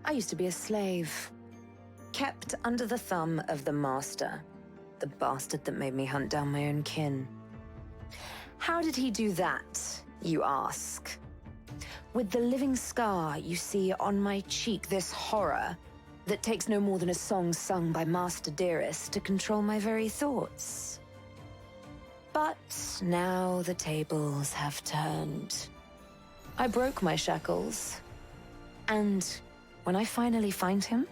I used to be a slave, kept under the thumb of the master, the bastard that made me hunt down my own kin. How did he do that, you ask? With the living scar you see on my cheek, this horror that takes no more than a song sung by Master Dearest to control my very thoughts. But now the tables have turned. I broke my shackles, and when I finally find him,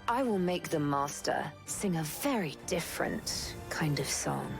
I will make the Master sing a very different kind of song.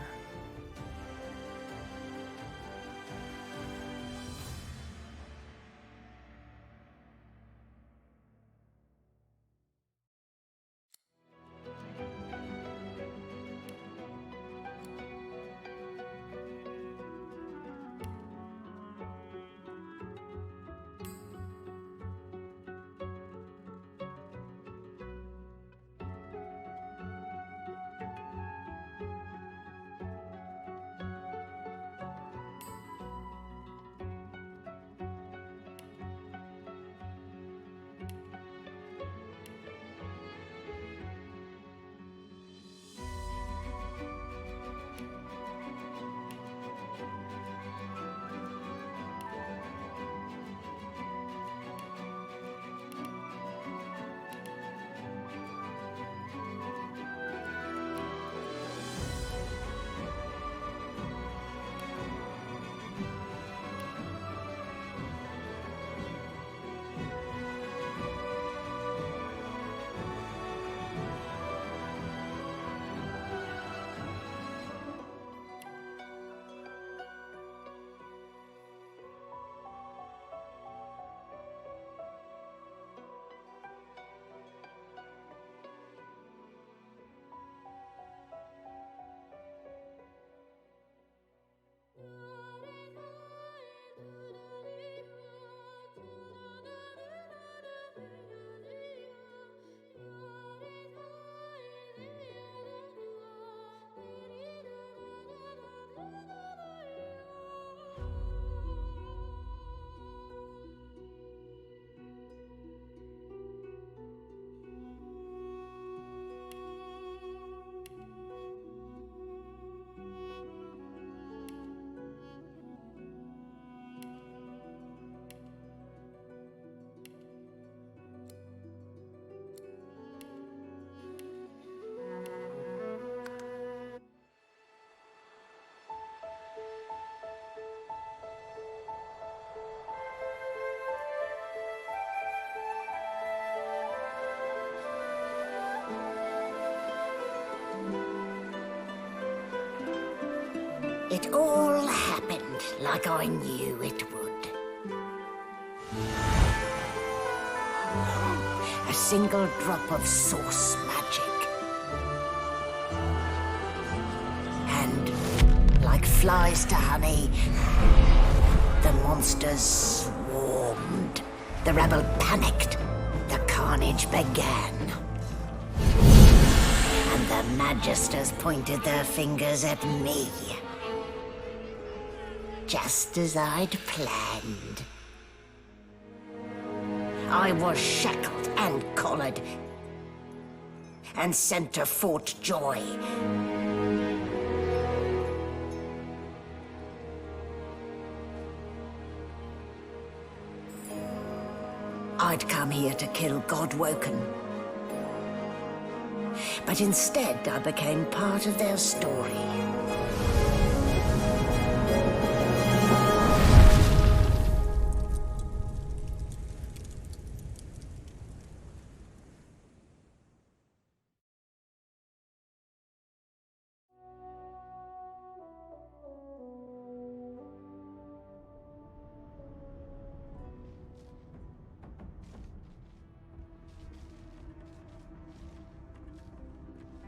It all happened like I knew it would. A single drop of source magic. And, like flies to honey, the monsters swarmed. The rebel panicked. The carnage began. And the Magisters pointed their fingers at me. Just as I'd planned. I was shackled and collared, and sent to Fort Joy. I'd come here to kill Godwoken. But instead I became part of their story.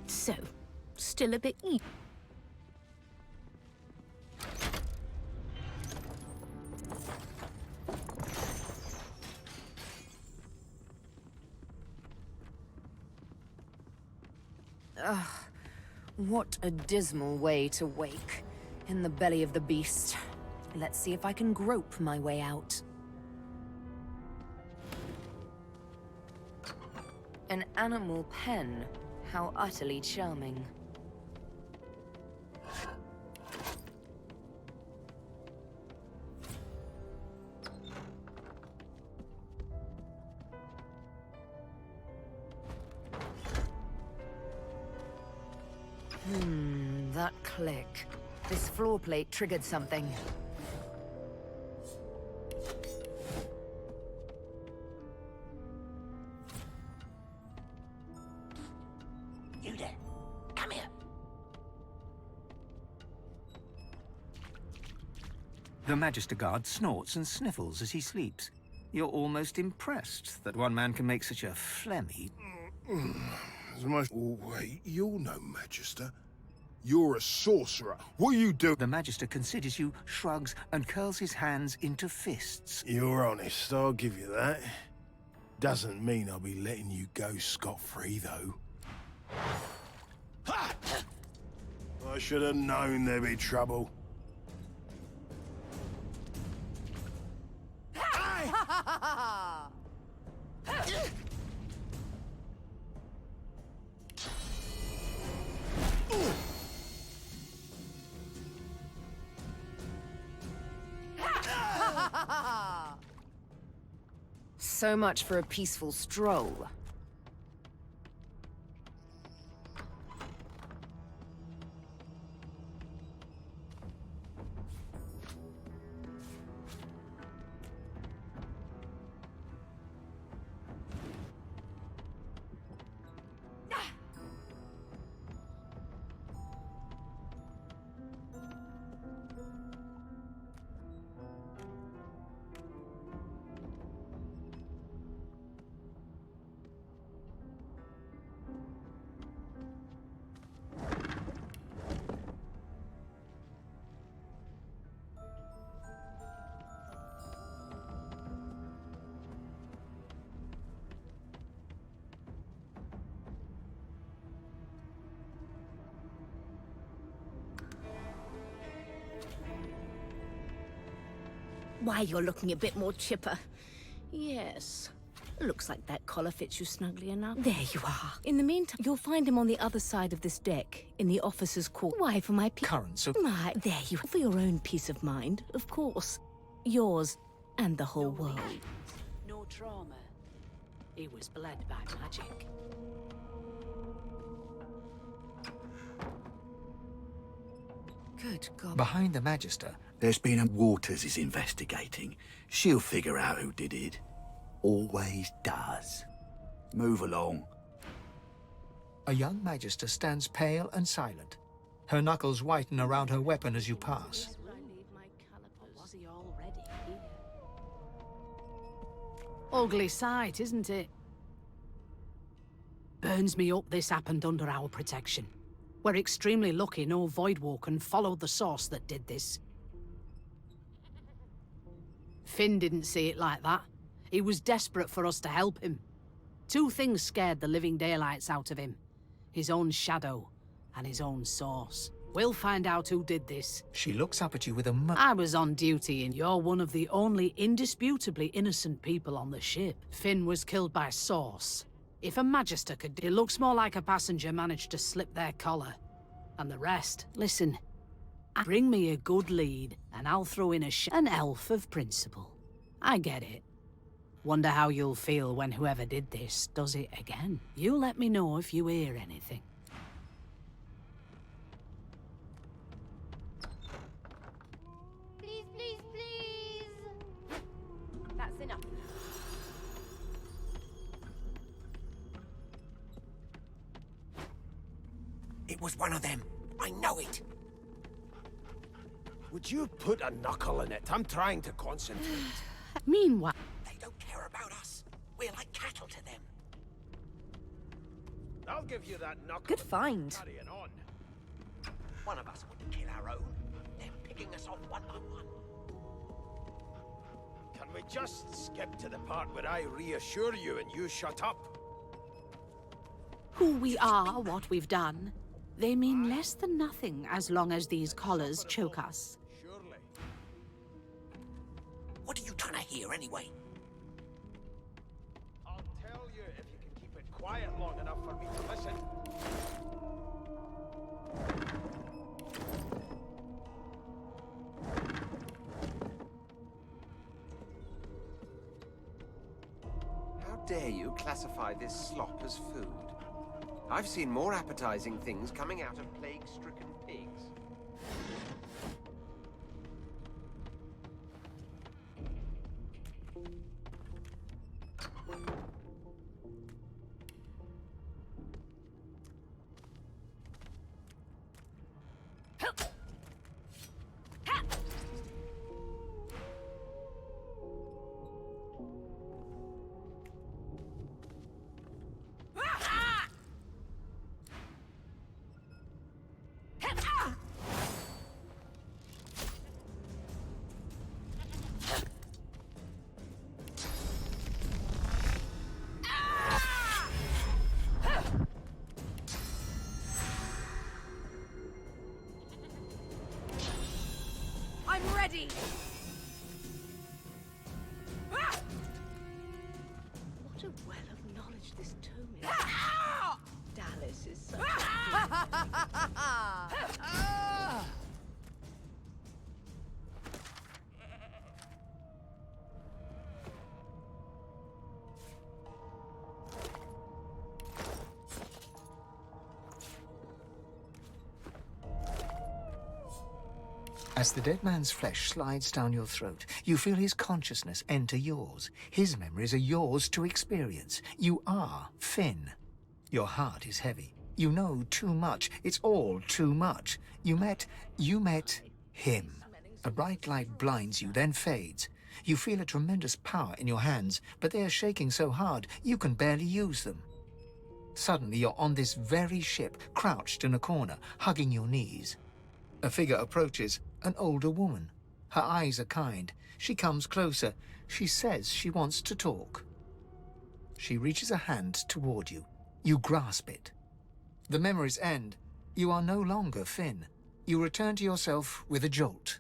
So, still a bit evil. Ugh, what a dismal way to wake, in the belly of the beast. Let's see if I can grope my way out. An animal pen. How utterly charming. That click. This floor plate triggered something. You there. Come here. The Magister Guard snorts and sniffles as he sleeps. You're almost impressed that one man can make such a phlegmy... Oh, wait, you're no Magister. You're a sorcerer. What you do? The Magister considers you, shrugs, and curls his hands into fists. You're honest, I'll give you that. Doesn't mean I'll be letting you go scot-free, though. Ha! I should have known there'd be trouble. So much for a peaceful stroll. Why, you're looking a bit more chipper. Yes. Looks like that collar fits you snugly enough. There you are. In the meantime, you'll find him on the other side of this deck, in the officer's quarters. Why, for my Currents of... My, there you are. For your own peace of mind, of course. Yours and the whole world. No trauma. He was bled by magic. Good God. Behind the Magister, There's been a Waters is investigating. She'll figure out who did it. Always does. Move along. a young Magister stands pale and silent. Her knuckles whiten around her weapon as you pass. Was he already here? Ugly sight, isn't it? Burns me up this happened under our protection. We're extremely lucky no Voidwalker followed the source that did this. Finn didn't see it like that. He was desperate for us to help him. Two things scared the living daylights out of him. His own shadow and his own source. We'll find out who did this. She looks up at you with a I was on duty and you're one of the only indisputably innocent people on the ship. Finn was killed by Source. If a Magister could, it looks more like a passenger managed to slip their collar. And the rest, listen. Bring me a good lead and I'll throw in an elf of principle. I get it. Wonder how you'll feel when whoever did this does it again. You let me know if you hear anything. Please, please, please! That's enough. It was one of them. I know it. Would you put a knuckle in it? I'm trying to concentrate. Meanwhile, They don't care about us. We're like cattle to them. I'll give you that knuckle. Good find. Carrying on. One of us wouldn't kill our own. They're picking us off one by one. Can we just skip to the part where I reassure you and you shut up? who we are, what we've done, they mean less than nothing as long as these collars choke us. Surely. What are you trying to hear anyway? I'll tell you if you can keep it quiet long enough for me to listen. How dare you classify this slop as food? I've seen more appetizing things coming out of plague-stricken pigs. I'm ready! What a well of knowledge this tome is. Dallas is such a... As the dead man's flesh slides down your throat, you feel his consciousness enter yours. His memories are yours to experience. You are Finn. Your heart is heavy. You know too much. It's all too much. You met him. A bright light blinds you, then fades. You feel a tremendous power in your hands, but they are shaking so hard you can barely use them. Suddenly you're on this very ship, crouched in a corner, hugging your knees. A figure approaches, an older woman. Her eyes are kind. She comes closer. She says she wants to talk. She reaches a hand toward you. You grasp it. The memories end. You are no longer Finn. You return to yourself with a jolt.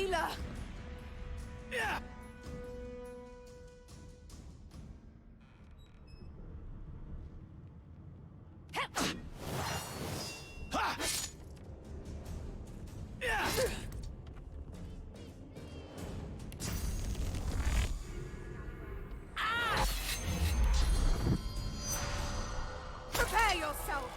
Healer! Prepare yourself!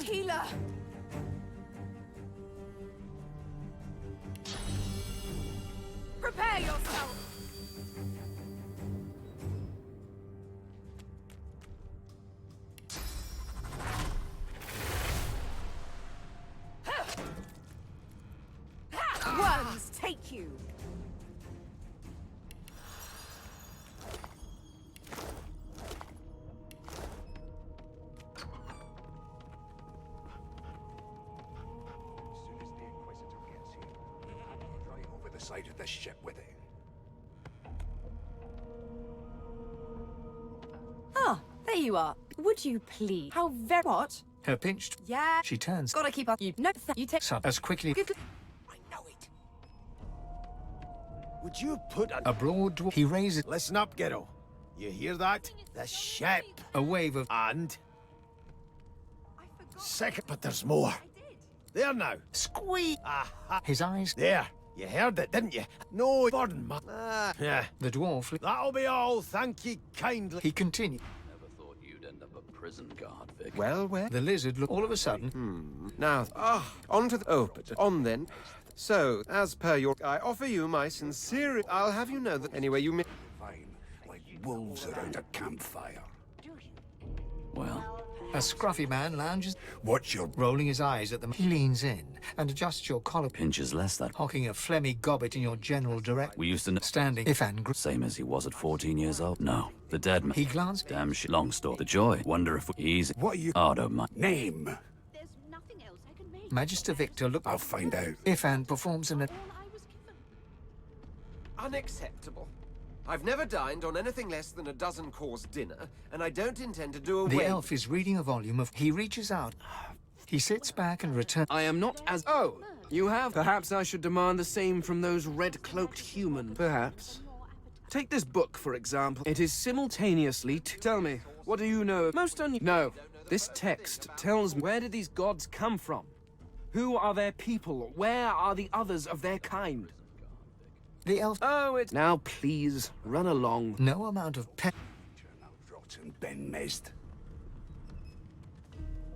Healer! Prepare yourself! Worms take you! Side of the ship with it. Ah, there you are. Would you please? How very what? Her pinched. Yeah. She turns. Gotta keep up. You no. You take Sub as quickly. I know it. Would you put A broad dwarf. He raises Listen up, Ghetto. You hear that? The ship. a wave of. And... Second, but there's more. There now. Squeak! Aha. His eyes. There. You heard it, didn't you? No burden, man. Yeah. The dwarf. That'll be all. Thank you kindly. He continued. Never thought you'd end up a prison guard, Vic. Well, The lizard looked all of a sudden. now, on to the... Oh, but on then. So, as per your... I offer you my sincere... I'll have you know that anyway you... Fine, like wolves around a campfire. Well, A scruffy man lounges, What's your... rolling his eyes at them. He leans in and adjusts your collar, pinches less that. hocking a phlegmy gobbet in your general direction. We used to know. Standing, if and Same as he was at 14 years old? No. The dead man. he glanced. Damn shit. Long story. The joy. Wonder if he's... What are you... Oh, don't mind. Name? There's nothing else I can make. Magister Victor looked. I'll find out. If and performs an. All I was given. Unacceptable. I've never dined on anything less than a dozen-course dinner, and I don't intend to do away. The elf is reading a volume of... He reaches out. He sits back and returns... I am not as... Oh, you have? Perhaps I should demand the same from those red-cloaked human. Perhaps. Take this book, for example. It is simultaneously... Tell me, what do you know? Most No. This text tells me, where did these gods come from? Who are their people? Where are the others of their kind? The elf... Oh, it's... Now, please, run along. No amount of Rotten Ben Mezd.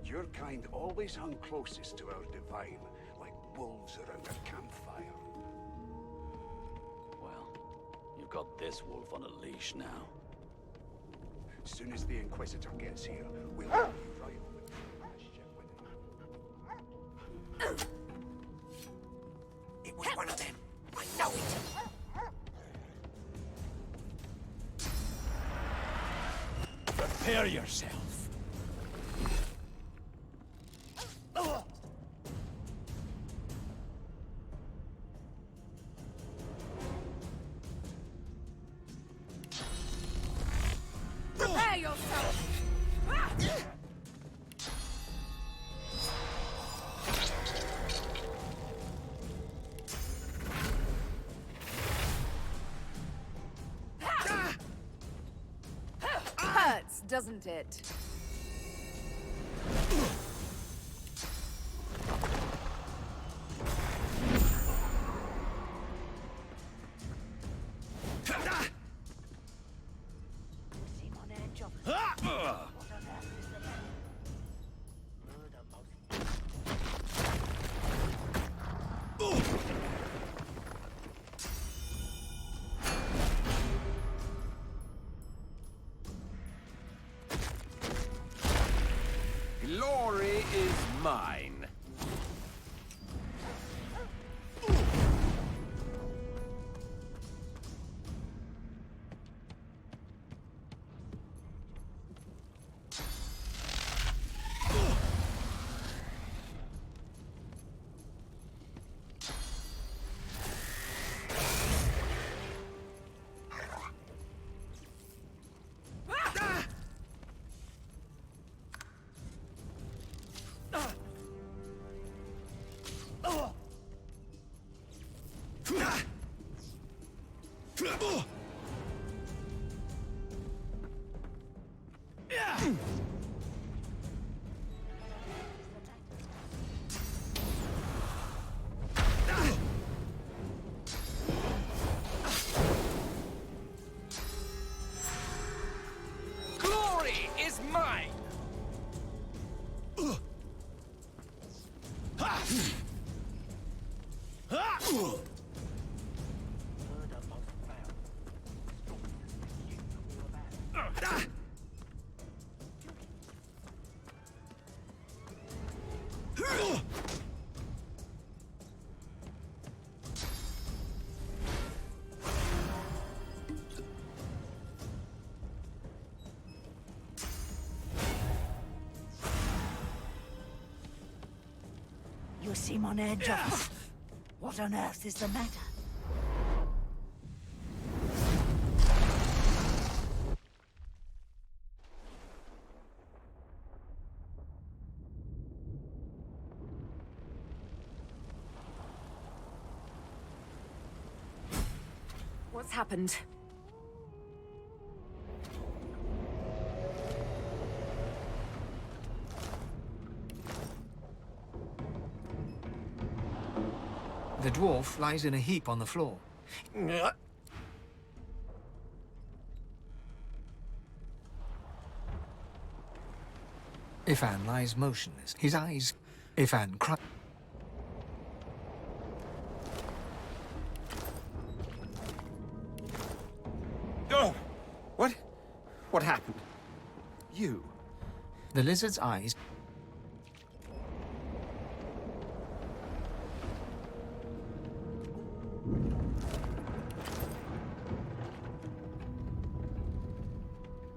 Your kind always hung closest to our divine, like wolves around a campfire. Well, you've got this wolf on a leash now. As soon as the Inquisitor gets here, we'll have you right on the ship with him. It was one of them. I know it. Prepare yourself. Prepare yourself! Hurts, doesn't it? Glory is mine. Glory is mine. You seem on edge, officer. What on earth is the matter? What's happened? The dwarf lies in a heap on the floor. Ifan lies motionless, his eyes... Ifan cries. Oh! What happened? You? The lizard's eyes...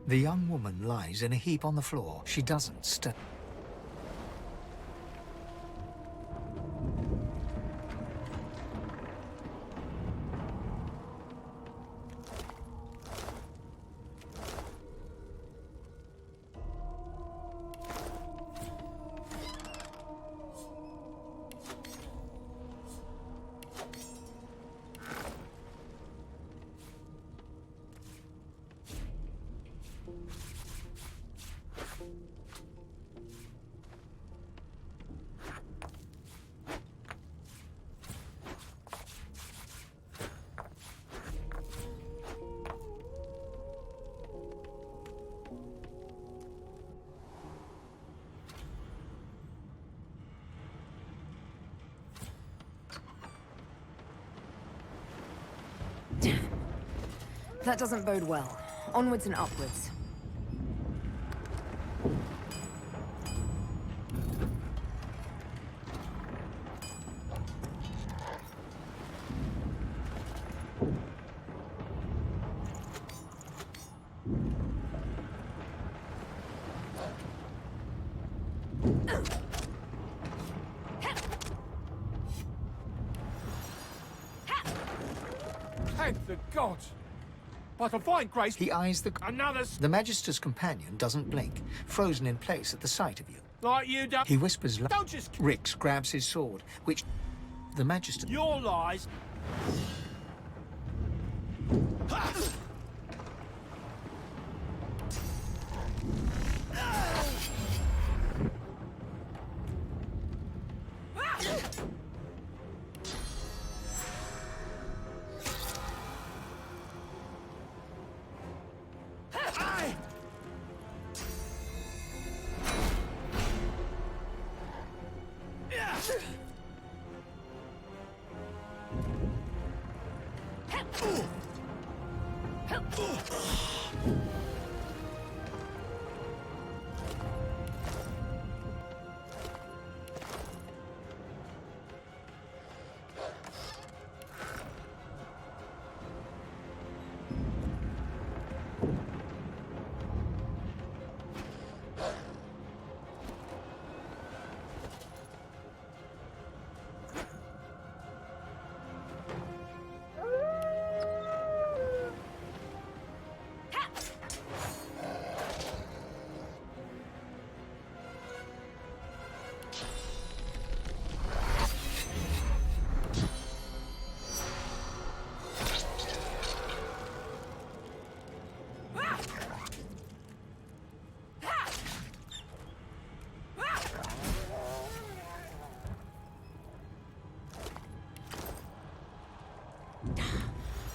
The young woman lies in a heap on the floor. She doesn't stir. That doesn't bode well. Onwards and upwards. Thank the gods! By divine grace... He eyes the... Another... The Magister's companion doesn't blink, frozen in place at the sight of you. Like you don't... He whispers... Don't just... Rix grabs his sword, which... The Magister... Your lies...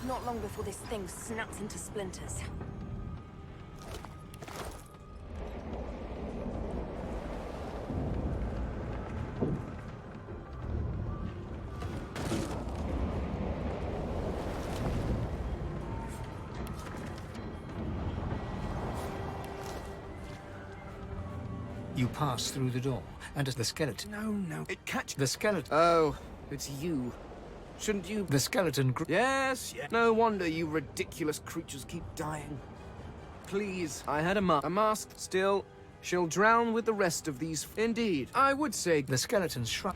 Not long before this thing snaps into splinters. You pass through the door, and as the skeleton... No, it catch... The skeleton... Oh, it's you. Shouldn't you... The skeleton... Yes. No wonder you ridiculous creatures keep dying. Please, I had a mask. Still, she'll drown with the rest of these... Indeed, I would say... The skeleton shrug...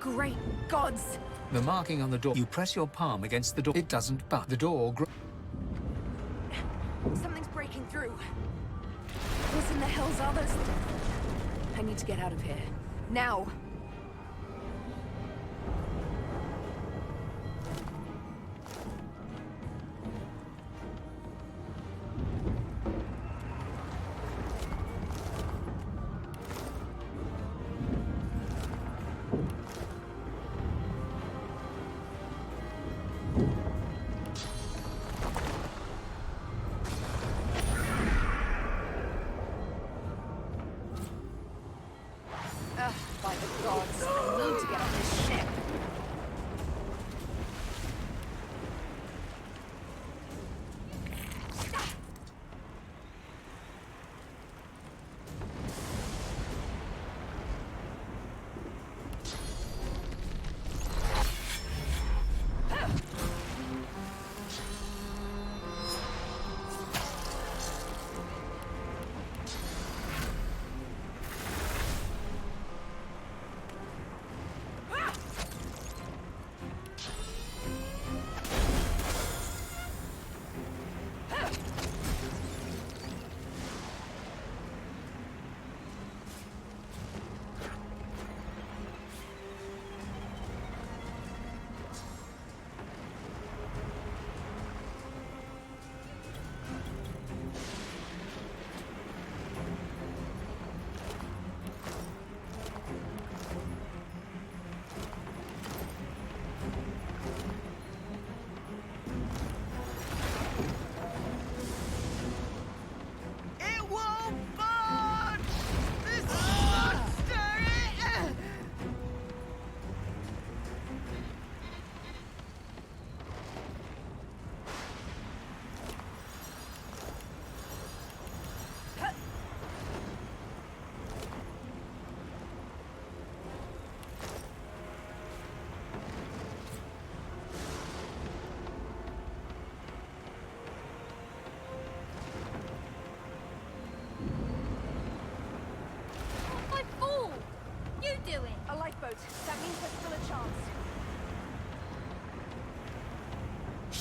Great gods! The marking on the door... You press your palm against the door. It doesn't but the door... Something's breaking through. What in the hell's others? I need to get out of here. Now! By the gods, I need to get off this ship.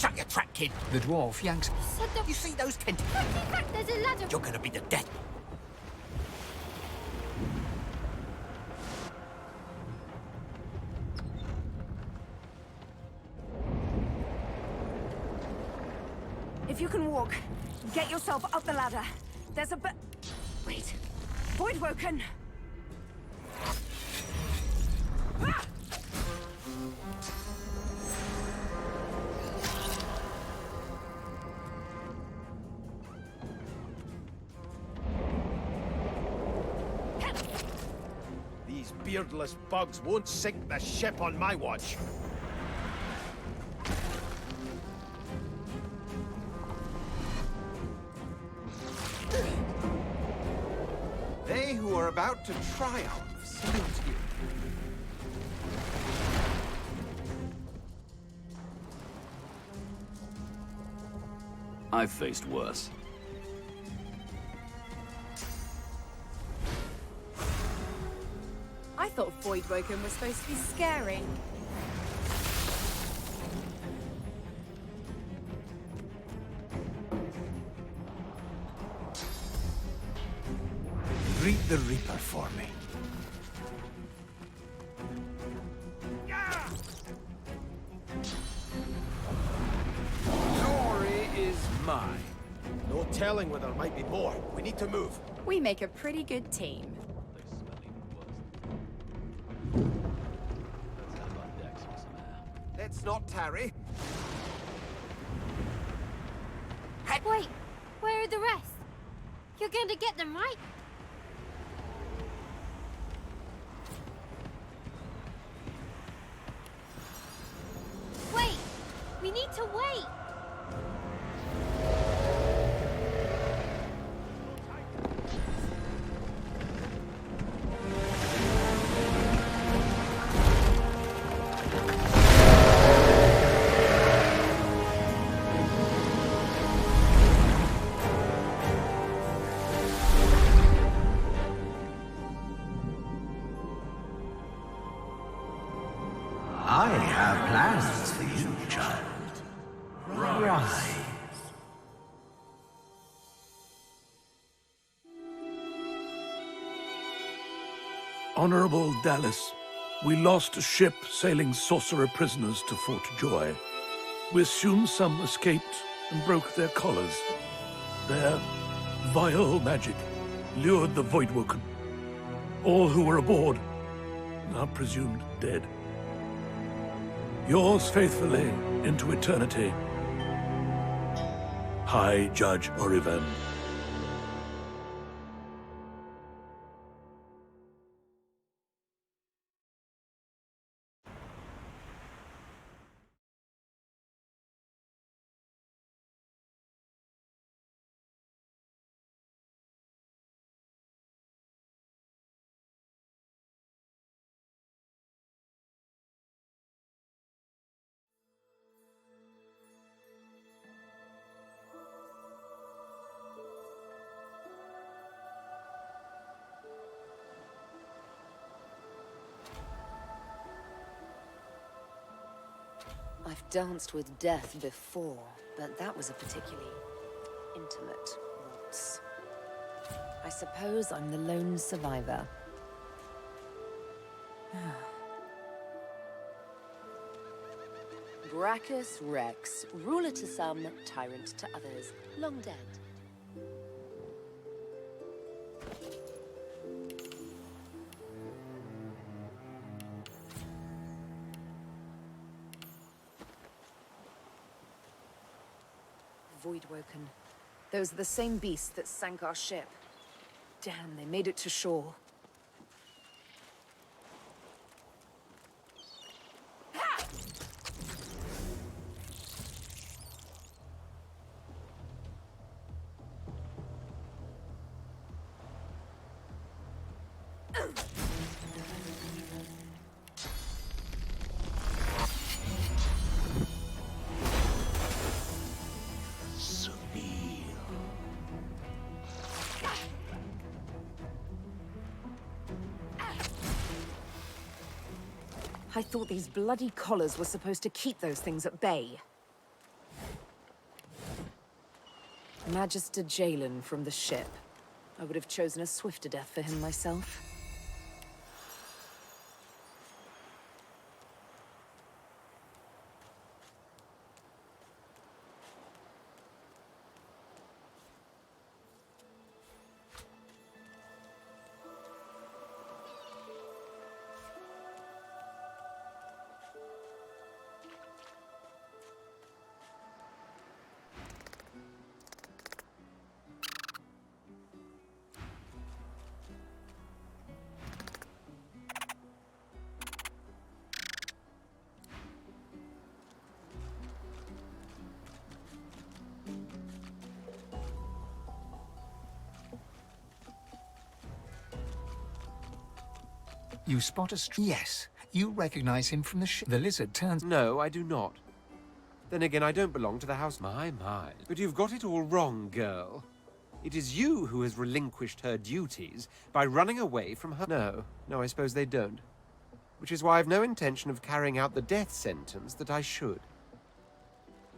Shut your trap, kid. The dwarf yanks... You see those tentacles? Back, there's a ladder. You're gonna be the death. If you can walk, get yourself up the ladder. There's a Wait. Voidwoken! Ah! These beardless bugs won't sink the ship on my watch. They who are about to triumph salute you. I've faced worse. I thought Voidwoken was supposed to be scary. Greet the Reaper for me. Glory is mine. No telling where there might be more. We need to move. We make a pretty good team. Let's not tarry. Wait, where are the rest? You're going to get them, right? Wait! We need to wait! I have plans for you, child. Rise. Honorable Dallas, we lost a ship sailing sorcerer prisoners to Fort Joy. We assume some escaped and broke their collars. Their vile magic lured the Voidwoken. All who were aboard are presumed dead. Yours faithfully into eternity, High Judge Oriven. I've danced with death before, but that was a particularly intimate waltz. I suppose I'm the lone survivor. Brachus Rex, ruler to some, tyrant to others, long dead. Voidwoken. Those are the same beasts that sank our ship. Damn, they made it to shore. I thought these bloody collars were supposed to keep those things at bay. Magister Jalen from the ship. I would have chosen a swifter death for him myself. You spot a Yes, you recognize him from the ship. The lizard turns... No, I do not. Then again, I don't belong to the house. My. But you've got it all wrong, girl. It is you who has relinquished her duties by running away from her... No, I suppose they don't. Which is why I've no intention of carrying out the death sentence that I should.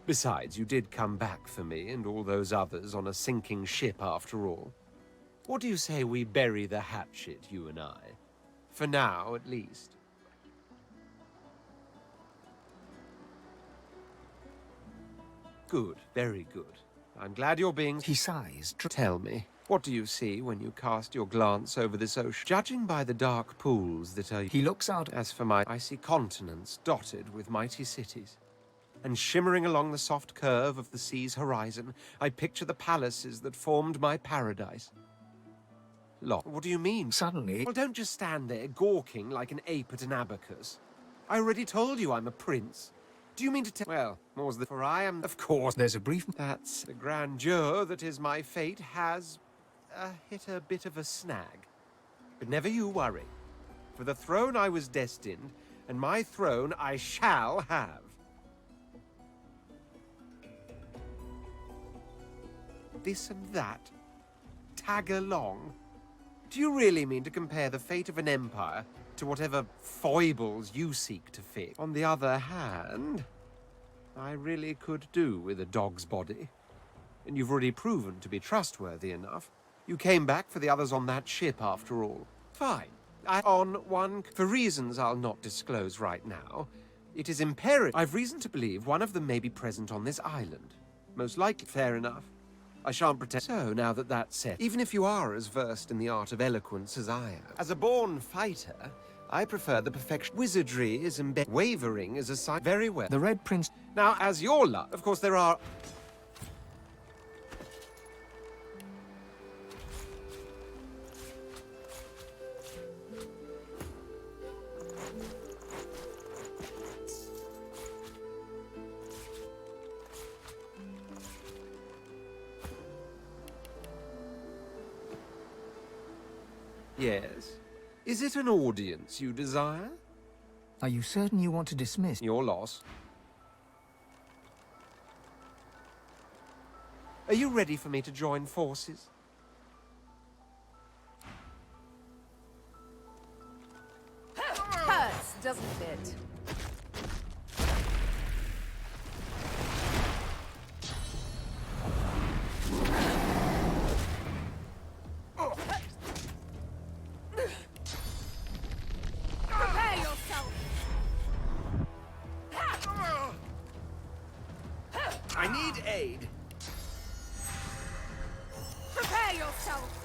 Besides, you did come back for me and all those others on a sinking ship after all. What do you say we bury the hatchet, you and I? For now, at least. Good, very good. I'm glad you're being... He sighs. Tell me, what do you see when you cast your glance over this ocean? Judging by the dark pools that are... He looks out. As for I see continents dotted with mighty cities. And shimmering along the soft curve of the sea's horizon, I picture the palaces that formed my paradise. What do you mean? Suddenly... Well, don't just stand there gawking like an ape at an abacus. I already told you I'm a prince. Do you mean to tell... Well, more's the... For I am... Of course... There's a brief... That's... The grandeur that is my fate has... hit a bit of a snag. But never you worry. For the throne I was destined, and my throne I shall have. This and that. Tag along. Do you really mean to compare the fate of an empire to whatever foibles you seek to fix? On the other hand, I really could do with a dog's body. And you've already proven to be trustworthy enough. You came back for the others on that ship, after all. Fine. For reasons I'll not disclose right now, it is imperative. I've reason to believe one of them may be present on this island. Most likely, fair enough. I shan't pretend. So, now that that's said, even if you are as versed in the art of eloquence as I am, as a born fighter, I prefer the perfection. Wizardry is embedded. Wavering is a sign. Very well. The Red Prince... Now, as your luck, of course, there are... Yes. Is it an audience you desire? Are you certain you want to dismiss? Your loss. Are you ready for me to join forces? Hurts, doesn't it? Prepare yourself! I need aid. Prepare yourself!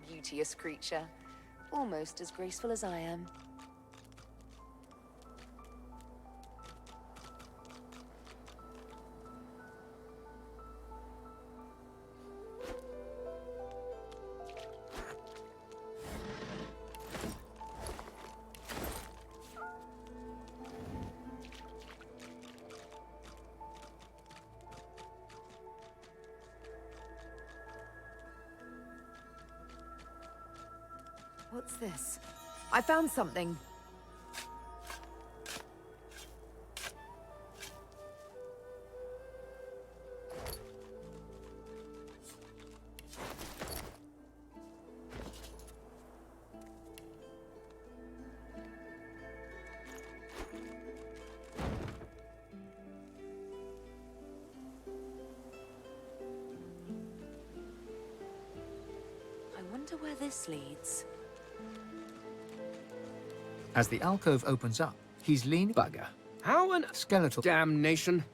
Beauteous creature. Almost as graceful as I am. What's this? I found something. I wonder where this leads. As the alcove opens up, he's leaning... Bugger. How an... Skeletal... Damnation.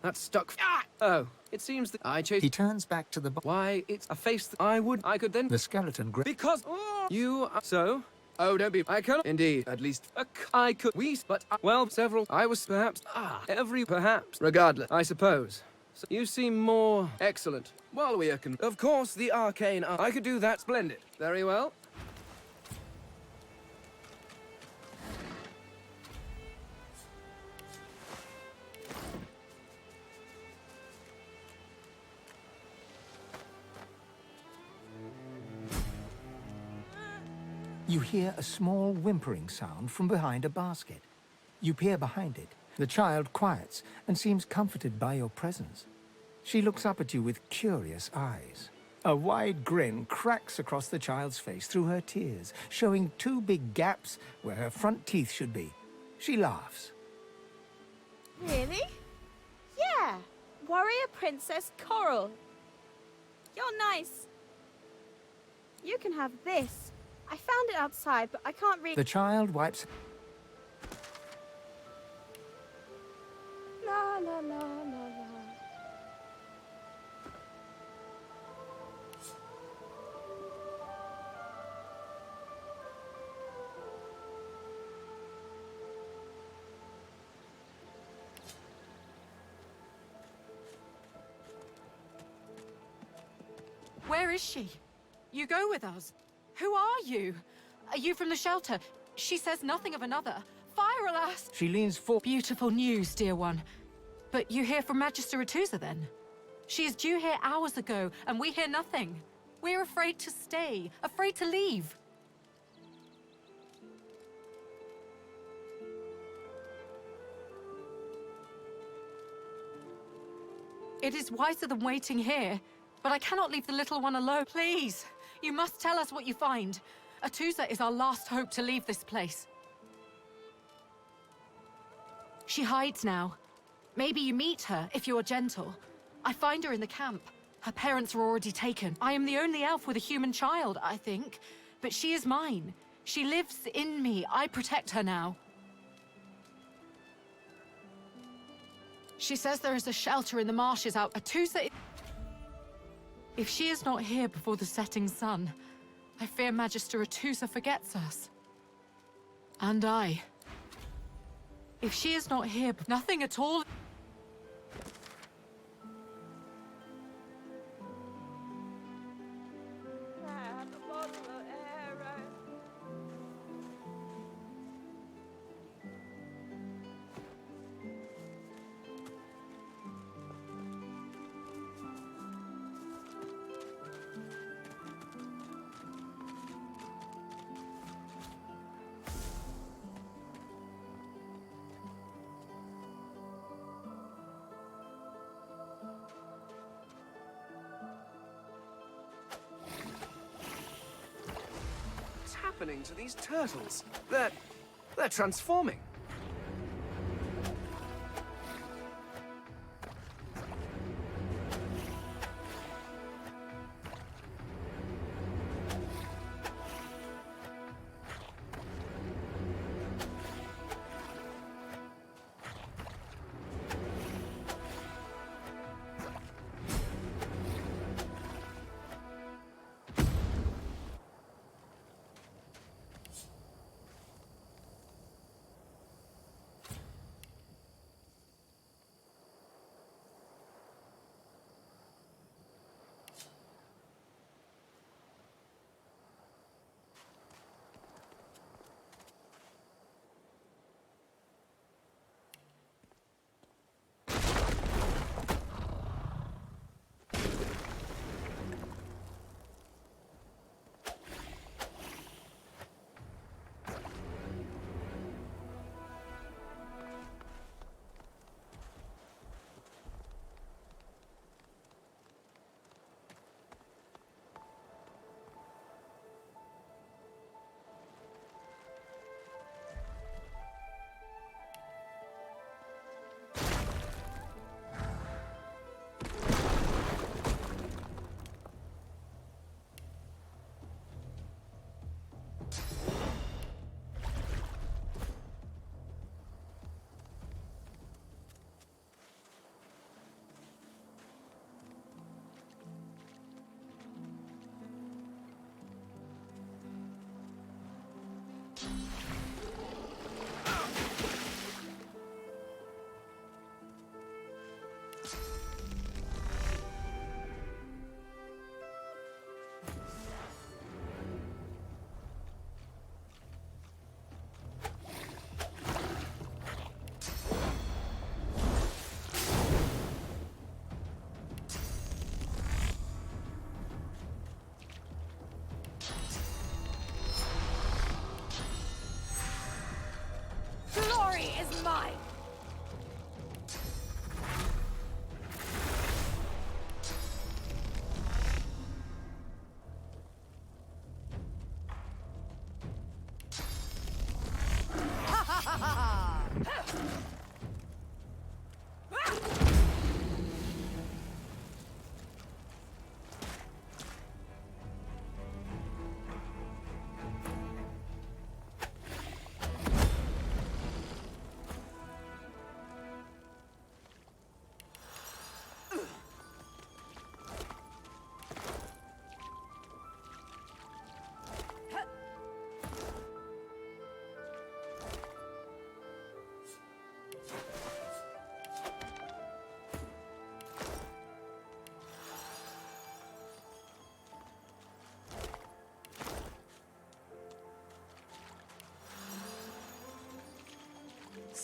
That's stuck... Ah! Oh, it seems that I chased... He turns back to the... Why, it's a face that I could then... The skeleton... Because... Oh, you are... So? Oh, don't be... I cannot... Indeed, at least... I could... We... But... well, several... I was perhaps... every... Perhaps... Regardless, I suppose. So you seem more... Excellent. While we are Of course, the arcane... I could do that. Splendid. Very well. You hear a small whimpering sound from behind a basket. You peer behind it. The child quiets and seems comforted by your presence. She looks up at you with curious eyes. A wide grin cracks across the child's face through her tears, showing two big gaps where her front teeth should be. She laughs. Really? Yeah. Warrior Princess Coral. You're nice. You can have this. I found it outside, but I can't read. The child wipes... La la la la la. Where is she? You go with us. Who are you? Are you from the shelter? She says nothing of another. Fire, alas! She leans forward. Beautiful news, dear one. But you hear from Magister Atusa, then? She is due here hours ago, and we hear nothing. We're afraid to stay, afraid to leave. It is wiser than waiting here, but I cannot leave the little one alone. Please! You must tell us what you find. Atusa is our last hope to leave this place. She hides now. Maybe you meet her, if you are gentle. I find her in the camp. Her parents were already taken. I am the only elf with a human child, I think. But she is mine. She lives in me. I protect her now. She says there is a shelter in the marshes out. Atusa... If she is not here before the setting sun, I fear Magister Atusa forgets us. And I. If she is not here, nothing at all... Happening to these turtles? They're transforming.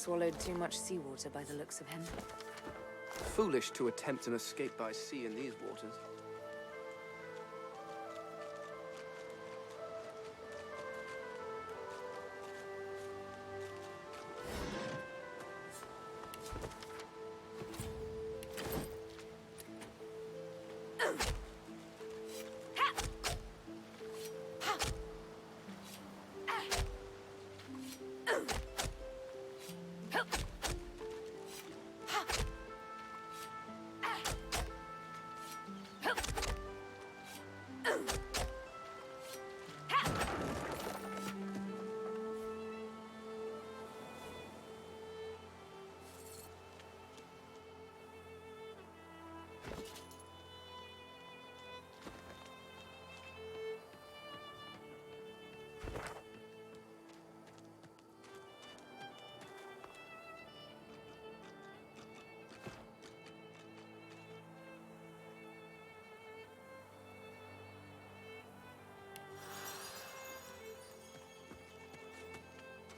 swallowed too much seawater by the looks of him. Foolish to attempt an escape by sea in these waters.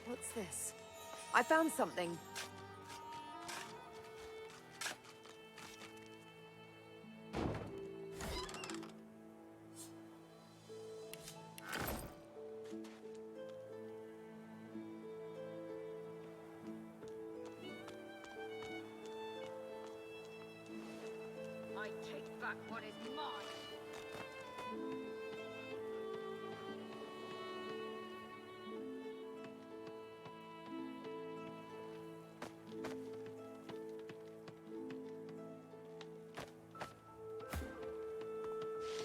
What's this? I found something. I take back what is mine.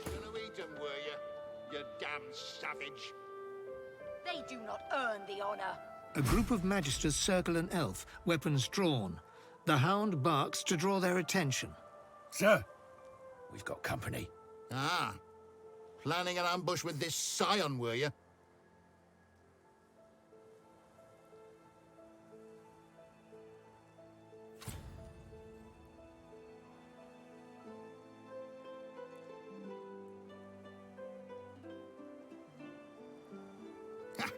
Gonna eat 'em, were you damn savage? They do not earn the honor. A group of magisters circle an elf, weapons drawn. The hound barks to draw their attention. Sir, we've got company. Ah, planning an ambush with this scion, were you? Ha!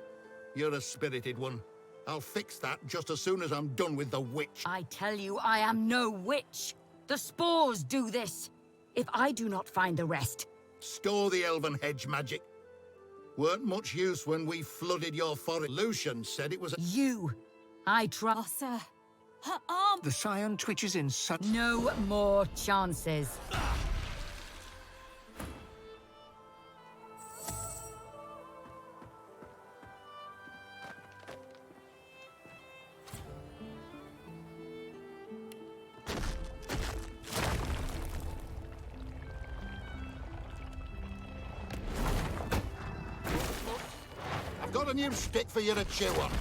You're a spirited one. I'll fix that just as soon as I'm done with the witch. I tell you, I am no witch. The spores do this. If I do not find the rest... Store the elven hedge magic. Weren't much use when we flooded your forest. Lucian said it was a... You. I trust... Sir, her arm... The scion twitches in sudden... No more chances. I've got a new stick for you to chew on.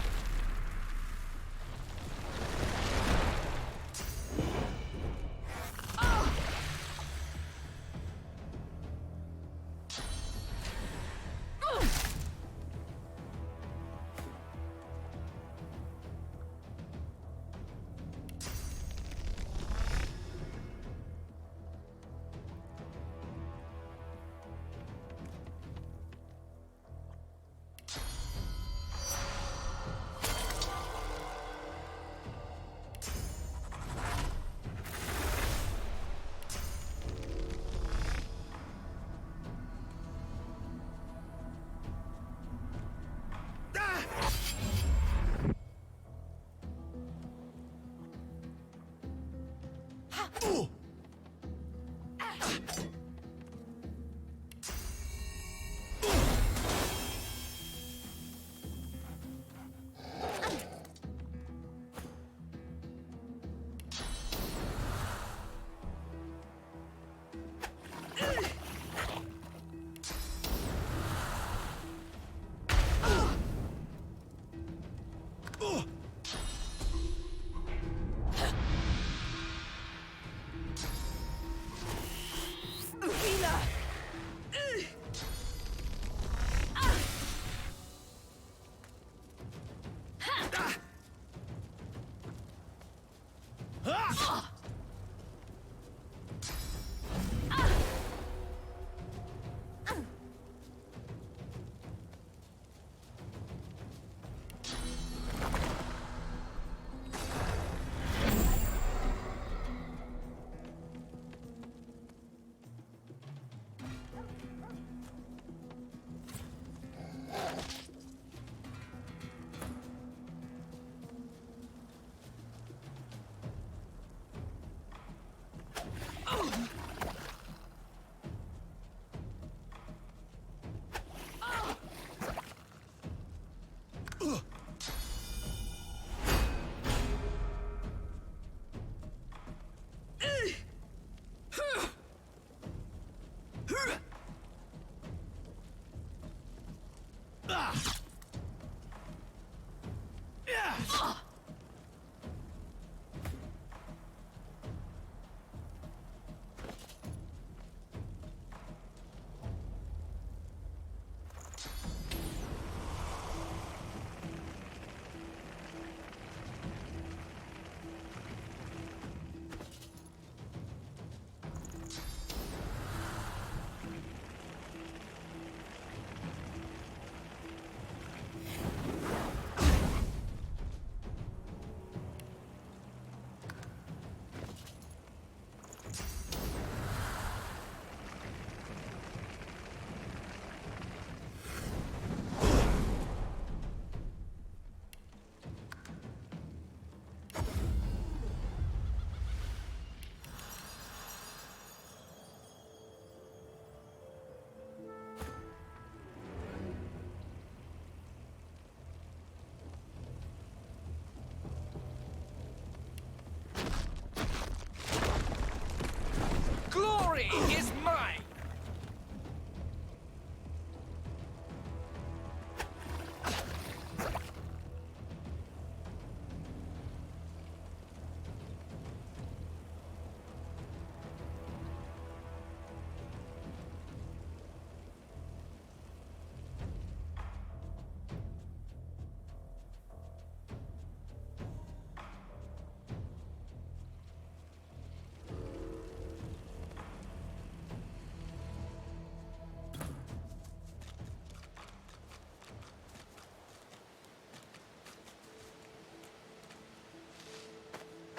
Glory is mine!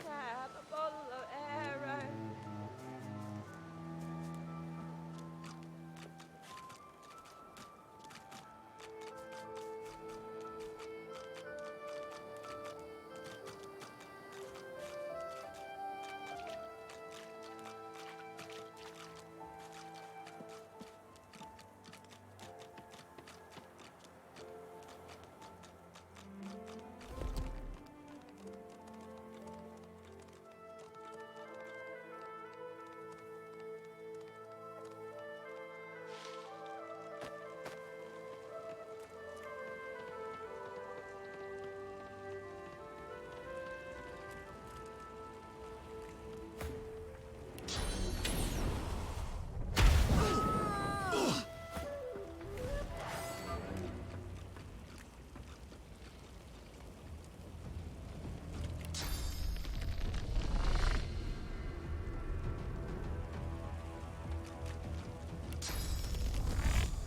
Grab a bottle of arrow.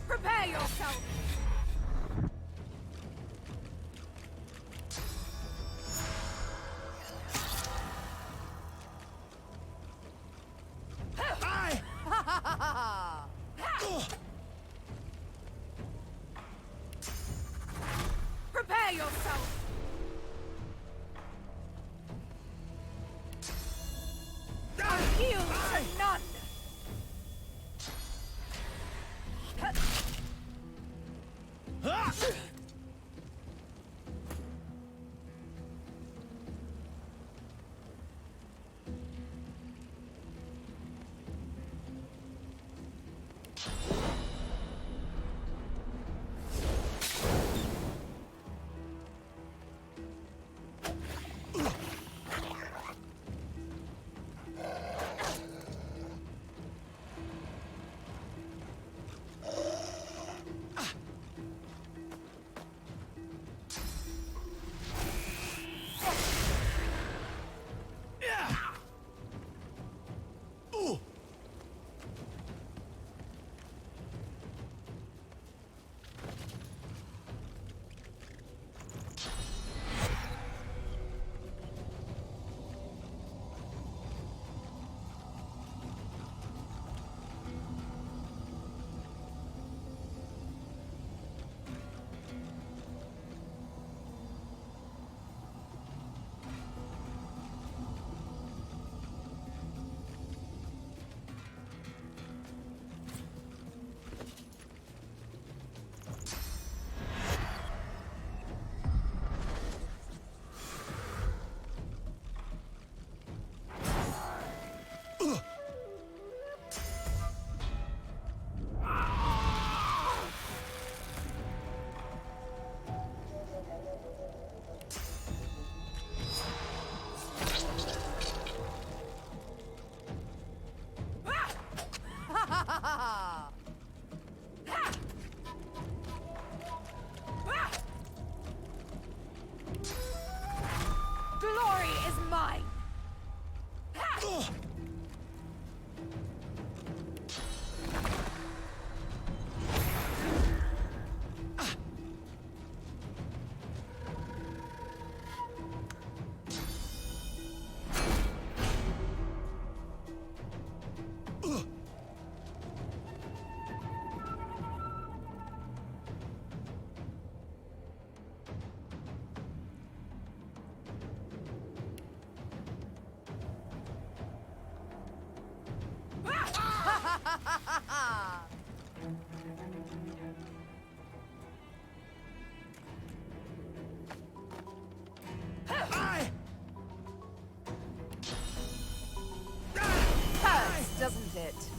Prepare yourself! Prepare yourself! I yield to none! Glory is mine! with it.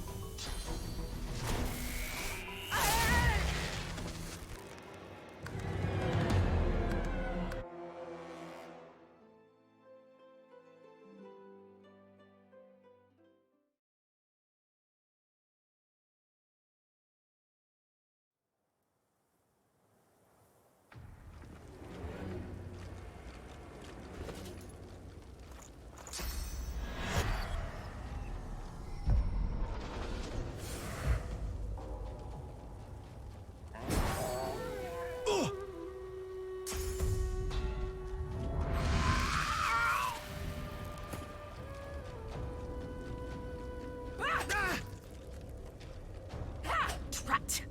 Trapped!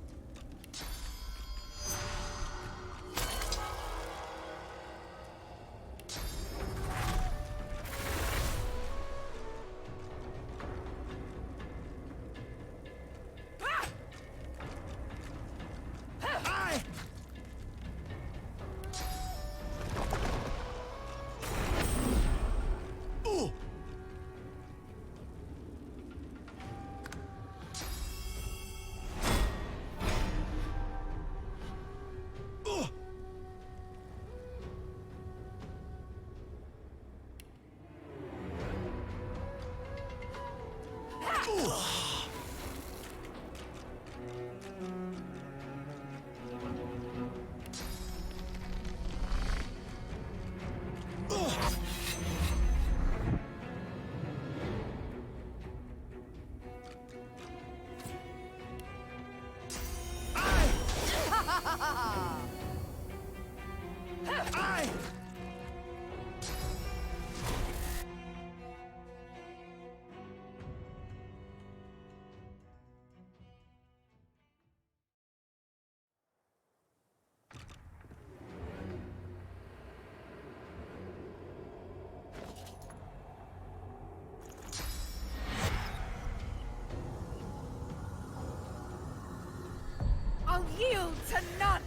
I'll yield to none!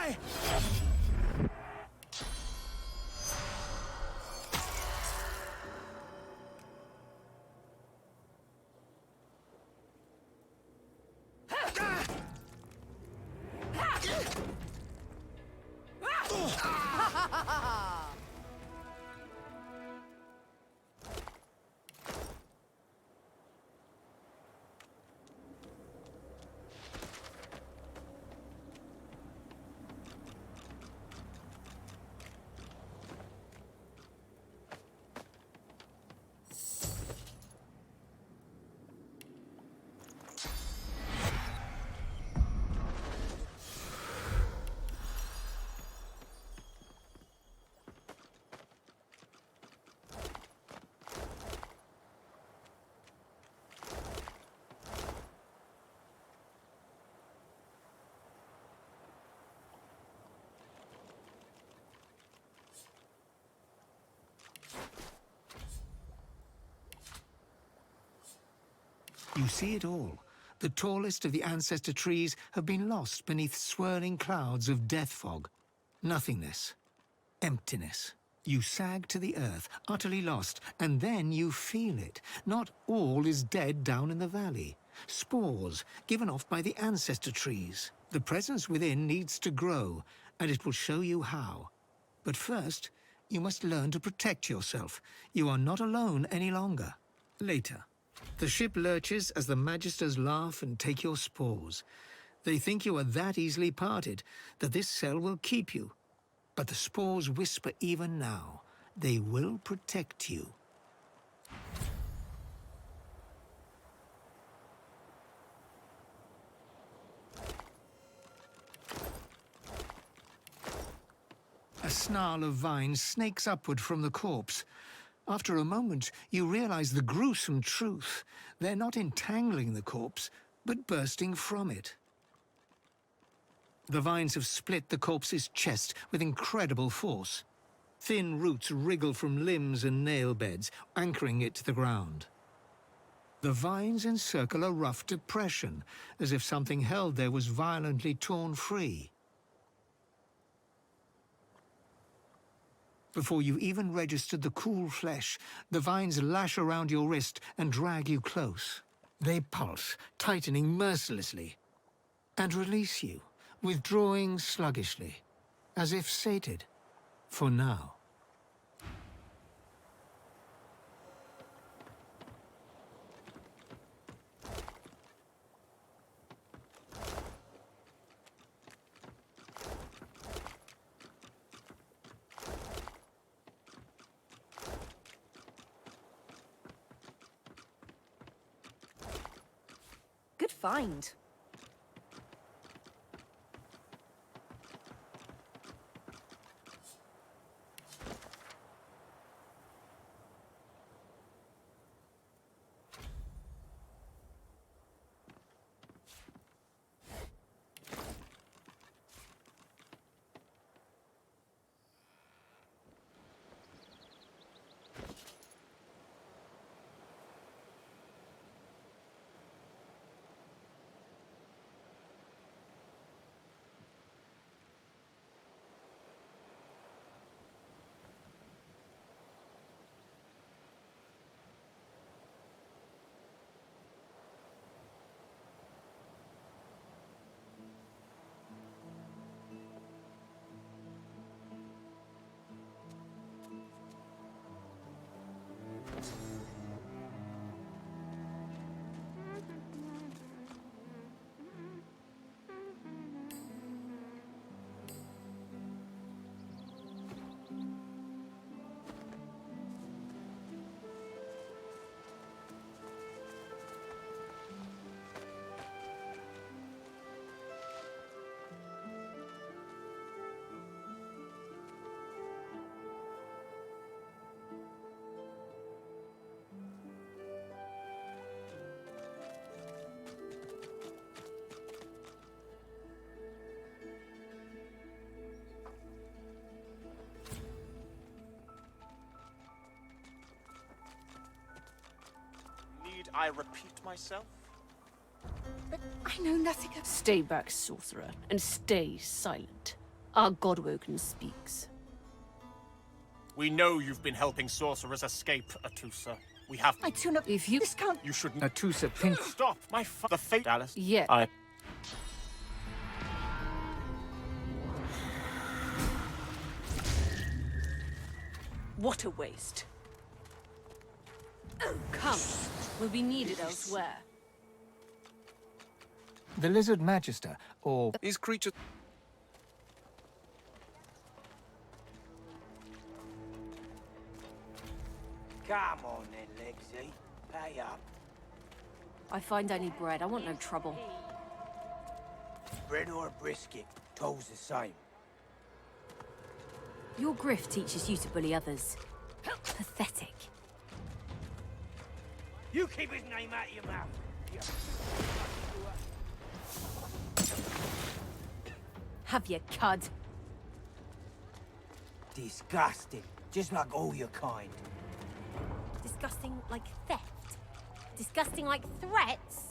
die! You see it all. The tallest of the ancestor trees have been lost beneath swirling clouds of death fog. Nothingness. Emptiness. You sag to the earth, utterly lost, and then you feel it. Not all is dead down in the valley. Spores given off by the ancestor trees. The presence within needs to grow, and it will show you how. But first, you must learn to protect yourself. You are not alone any longer. Later. The ship lurches as the Magisters laugh and take your spores. They think you are that easily parted, that this cell will keep you. But the spores whisper even now. They will protect you. A snarl of vines snakes upward from the corpse. After a moment, you realize the gruesome truth. They're not entangling the corpse, but bursting from it. The vines have split the corpse's chest with incredible force. Thin roots wriggle from limbs and nail beds, anchoring it to the ground. The vines encircle a rough depression, as if something held there was violently torn free. Before you even registered the cool flesh, the vines lash around your wrist and drag you close. They pulse, tightening mercilessly, and release you, withdrawing sluggishly, as if sated, for now. Good find. Need I repeat myself? But I know nothing of... Stay back, sorcerer, and stay silent. Our Godwoken speaks. We know you've been helping sorcerers escape, Atusa. We have. I tune up. If you discount. You shouldn't. Atusa Pink. Stop! The fate, Alice. Yeah. What a waste. Come. We'll be needed elsewhere. The Lizard Magister, or... These creatures... Come on then, Legsy. Pay up. I find only bread. I want no trouble. Bread or brisket, toll's the same. Your grift teaches you to bully others. Pathetic. You keep his name out of your mouth. Have you, cud? Disgusting. Just like all your kind. Disgusting like theft? Disgusting like threats?